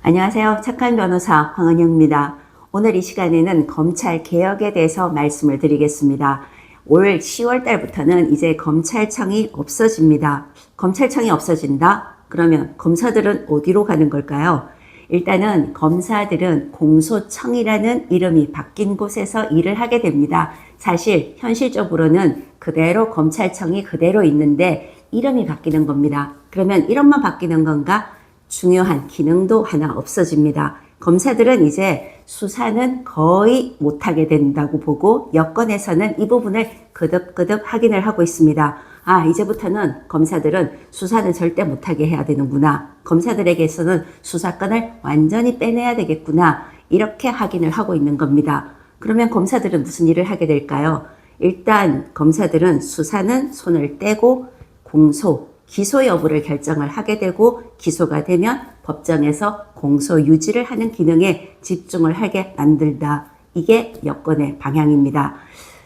안녕하세요. 착한 변호사 황은영입니다. 오늘 이 시간에는 검찰 개혁에 대해서 말씀을 드리겠습니다. 올 10월 달부터는 이제 검찰청이 없어집니다. 검찰청이 없어진다? 그러면 검사들은 어디로 가는 걸까요? 일단은 검사들은 공소청이라는 이름이 바뀐 곳에서 일을 하게 됩니다. 사실 현실적으로는 그대로 검찰청이 그대로 있는데 이름이 바뀌는 겁니다. 그러면 이름만 바뀌는 건가? 중요한 기능도 하나 없어집니다. 검사들은 이제 수사는 거의 못하게 된다고 보고 여건에서는 이 부분을 거듭거듭 확인을 하고 있습니다. 이제부터는 검사들은 수사는 절대 못하게 해야 되는구나. 검사들에게서는 수사권을 완전히 빼내야 되겠구나. 이렇게 확인을 하고 있는 겁니다. 그러면 검사들은 무슨 일을 하게 될까요? 일단 검사들은 수사는 손을 떼고 기소 여부를 결정을 하게 되고 기소가 되면 법정에서 공소 유지를 하는 기능에 집중을 하게 만들다. 이게 여건의 방향입니다.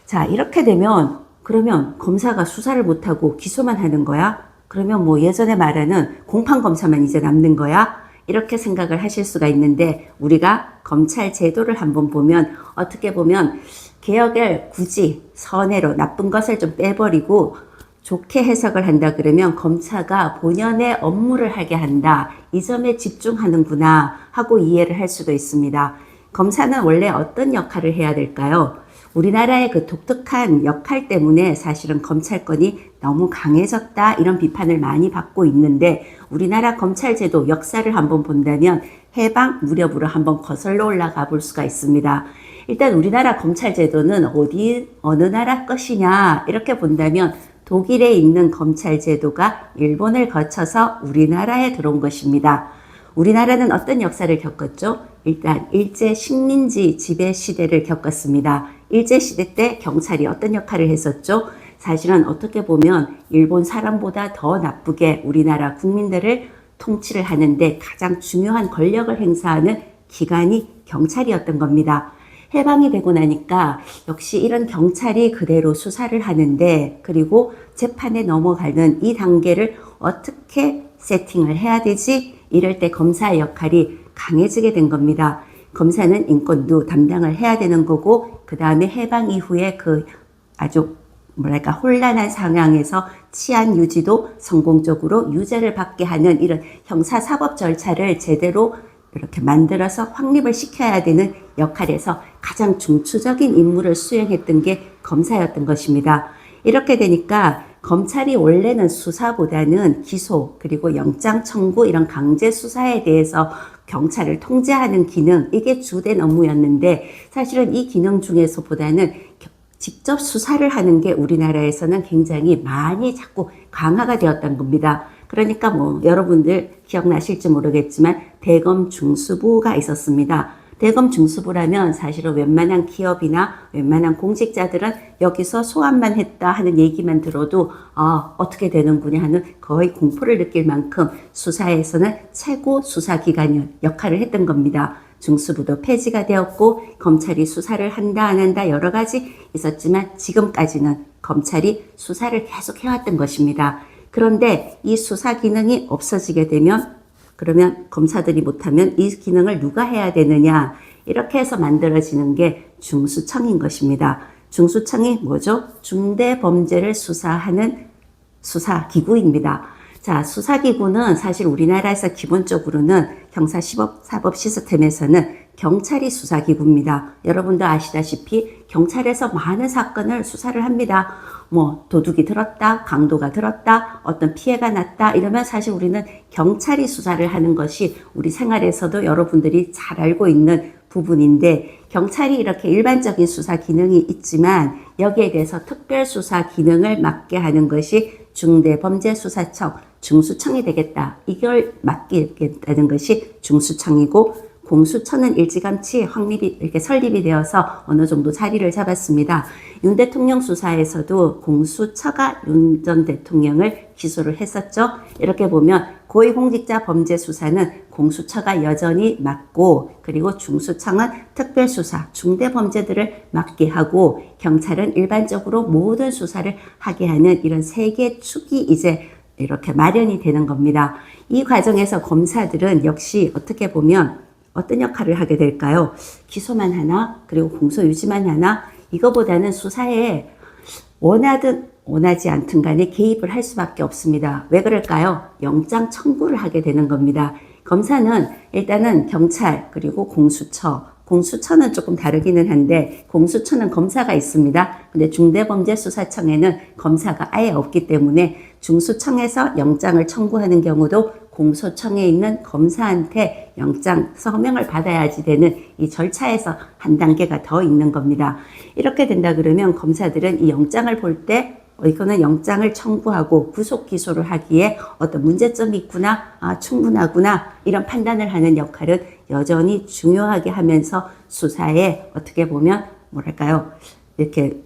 자, 이렇게 되면 그러면 검사가 수사를 못하고 기소만 하는 거야? 그러면 뭐 예전에 말하는 공판검사만 이제 남는 거야? 이렇게 생각을 하실 수가 있는데 우리가 검찰 제도를 한번 보면 어떻게 보면 개혁을 굳이 선회로 나쁜 것을 좀 빼버리고 좋게 해석을 한다 그러면 검사가 본연의 업무를 하게 한다. 이 점에 집중하는구나 하고 이해를 할 수도 있습니다. 검사는 원래 어떤 역할을 해야 될까요? 우리나라의 그 독특한 역할 때문에 사실은 검찰권이 너무 강해졌다 이런 비판을 많이 받고 있는데 우리나라 검찰제도 역사를 한번 본다면 해방 무렵으로 한번 거슬러 올라가 볼 수가 있습니다. 일단 우리나라 검찰제도는 어느 나라 것이냐 이렇게 본다면 독일에 있는 검찰 제도가 일본을 거쳐서 우리나라에 들어온 것입니다. 우리나라는 어떤 역사를 겪었죠? 일단 일제 식민지 지배 시대를 겪었습니다. 일제 시대 때 경찰이 어떤 역할을 했었죠? 사실은 어떻게 보면 일본 사람보다 더 나쁘게 우리나라 국민들을 통치를 하는데 가장 중요한 권력을 행사하는 기관이 경찰이었던 겁니다. 해방이 되고 나니까 역시 이런 경찰이 그대로 수사를 하는데 그리고 재판에 넘어가는 이 단계를 어떻게 세팅을 해야 되지? 이럴 때 검사의 역할이 강해지게 된 겁니다. 검사는 인권도 담당을 해야 되는 거고 그 다음에 해방 이후에 그 아주 혼란한 상황에서 치안 유지도 성공적으로 유죄를 받게 하는 이런 형사사법 절차를 제대로 이렇게 만들어서 확립을 시켜야 되는 역할에서 가장 중추적인 임무를 수행했던 게 검사였던 것입니다. 이렇게 되니까 검찰이 원래는 수사보다는 기소 그리고 영장 청구 이런 강제 수사에 대해서 경찰을 통제하는 기능 이게 주된 업무였는데 사실은 이 기능 중에서보다는 직접 수사를 하는 게 우리나라에서는 굉장히 많이 자꾸 강화가 되었던 겁니다. 그러니까 여러분들 기억나실지 모르겠지만 대검 중수부가 있었습니다. 대검 중수부라면 사실은 웬만한 기업이나 웬만한 공직자들은 여기서 소환만 했다 하는 얘기만 들어도 어떻게 되는구나 하는 거의 공포를 느낄 만큼 수사에서는 최고 수사기관 역할을 했던 겁니다. 중수부도 폐지가 되었고 검찰이 수사를 한다 안 한다 여러 가지 있었지만 지금까지는 검찰이 수사를 계속 해왔던 것입니다. 그런데 이 수사 기능이 없어지게 되면 그러면 검사들이 못하면 이 기능을 누가 해야 되느냐 이렇게 해서 만들어지는 게 중수청인 것입니다. 중수청이 뭐죠? 중대범죄를 수사하는 수사기구입니다. 자, 수사기구는 사실 우리나라에서 기본적으로는 형사사법 시스템에서는 경찰이 수사기구입니다. 여러분도 아시다시피 경찰에서 많은 사건을 수사를 합니다. 도둑이 들었다, 강도가 들었다, 어떤 피해가 났다 이러면 사실 우리는 경찰이 수사를 하는 것이 우리 생활에서도 여러분들이 잘 알고 있는 부분인데 경찰이 이렇게 일반적인 수사 기능이 있지만 여기에 대해서 특별수사 기능을 맡게 하는 것이 중대범죄수사청, 중수청이 되겠다. 이걸 맡기겠다는 것이 중수청이고 공수처는 일찌감치 이렇게 설립이 되어서 어느 정도 자리를 잡았습니다. 윤 대통령 수사에서도 공수처가 윤 전 대통령을 기소를 했었죠. 이렇게 보면 고위공직자 범죄 수사는 공수처가 여전히 맡고 그리고 중수청은 특별수사, 중대범죄들을 맡게 하고 경찰은 일반적으로 모든 수사를 하게 하는 이런 세 개의 축이 이제 이렇게 마련이 되는 겁니다. 이 과정에서 검사들은 역시 어떻게 보면 어떤 역할을 하게 될까요? 기소만 하나? 그리고 공소 유지만 하나? 이거보다는 수사에 원하든 원하지 않든 간에 개입을 할 수밖에 없습니다. 왜 그럴까요? 영장 청구를 하게 되는 겁니다. 검사는 일단은 경찰 그리고 공수처는 조금 다르기는 한데 공수처는 검사가 있습니다. 근데 중대범죄수사청에는 검사가 아예 없기 때문에 중수청에서 영장을 청구하는 경우도 공소청에 있는 검사한테 영장 서명을 받아야지 되는 이 절차에서 한 단계가 더 있는 겁니다. 이렇게 된다 그러면 검사들은 이 영장을 볼 때 이거는 영장을 청구하고 구속 기소를 하기에 어떤 문제점이 있구나, 충분하구나 이런 판단을 하는 역할은 여전히 중요하게 하면서 수사에 어떻게 보면 뭐랄까요, 이렇게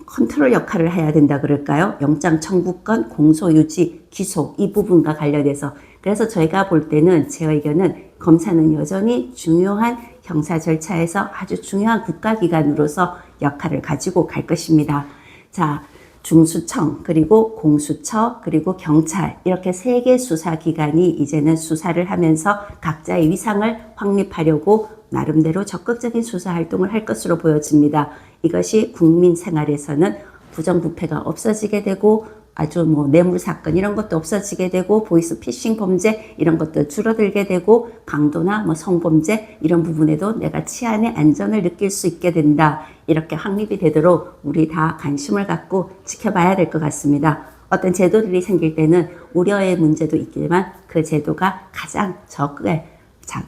컨트롤 역할을 해야 된다 그럴까요? 영장 청구권, 공소 유지, 기소 이 부분과 관련해서 그래서 저희가 볼 때는 제 의견은 검사는 여전히 중요한 형사 절차에서 아주 중요한 국가기관으로서 역할을 가지고 갈 것입니다. 자, 중수청, 그리고 공수처, 그리고 경찰 이렇게 3개 수사기관이 이제는 수사를 하면서 각자의 위상을 확립하려고 나름대로 적극적인 수사활동을 할 것으로 보여집니다. 이것이 국민 생활에서는 부정부패가 없어지게 되고 아주 뇌물사건 이런 것도 없어지게 되고 보이스피싱 범죄 이런 것도 줄어들게 되고 강도나 성범죄 이런 부분에도 내가 치안의 안전을 느낄 수 있게 된다. 이렇게 확립이 되도록 우리 다 관심을 갖고 지켜봐야 될 것 같습니다. 어떤 제도들이 생길 때는 우려의 문제도 있지만 그 제도가 가장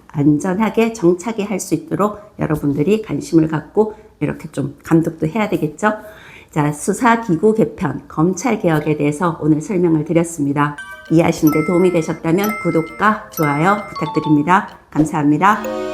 안전하게 정착이 할 수 있도록 여러분들이 관심을 갖고 이렇게 좀 감독도 해야 되겠죠? 자, 수사기구 개편, 검찰개혁에 대해서 오늘 설명을 드렸습니다. 이해하시는 데 도움이 되셨다면 구독과 좋아요 부탁드립니다. 감사합니다.